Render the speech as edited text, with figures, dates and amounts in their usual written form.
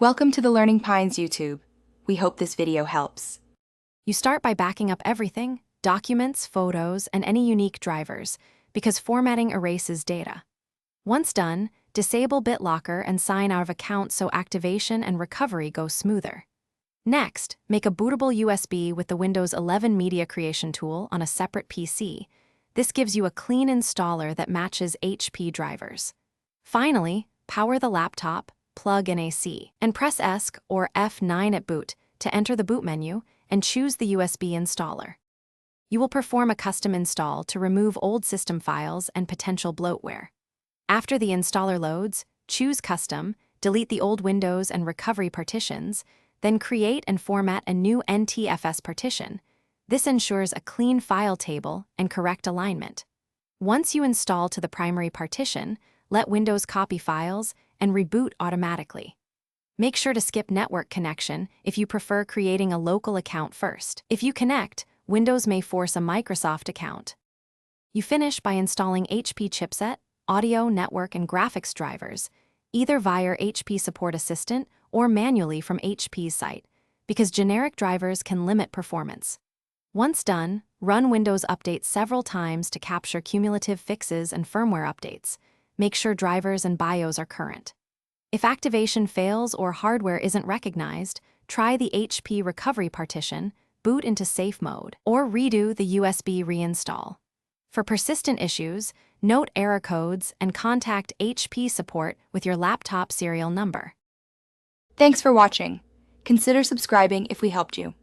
Welcome to the Learning Pines YouTube. We hope this video helps. You start by backing up everything, documents, photos, and any unique drivers, because formatting erases data. Once done, disable BitLocker and sign out of account so activation and recovery go smoother. Next, make a bootable USB with the Windows 11 Media Creation tool on a separate PC. This gives you a clean installer that matches HP drivers. Finally, power the laptop, plug in AC, and press ESC or F9 at boot to enter the boot menu and choose the USB installer. You will perform a custom install to remove old system files and potential bloatware. After the installer loads, choose Custom, delete the old Windows and recovery partitions, then create and format a new NTFS partition. This ensures a clean file table and correct alignment. Once you install to the primary partition, let Windows copy files and reboot automatically. Make sure to skip network connection if you prefer creating a local account first. If you connect, Windows may force a Microsoft account. You finish by installing HP chipset, audio, network, and graphics drivers, either via HP Support Assistant or manually from HP's site, because generic drivers can limit performance. Once done, run Windows Update several times to capture cumulative fixes and firmware updates. Make sure drivers and BIOS are current. If activation fails or hardware isn't recognized, try the HP recovery partition, boot into safe mode, or redo the USB reinstall. For persistent issues, note error codes and contact HP support with your laptop serial number. Thanks for watching. Consider subscribing if we helped you.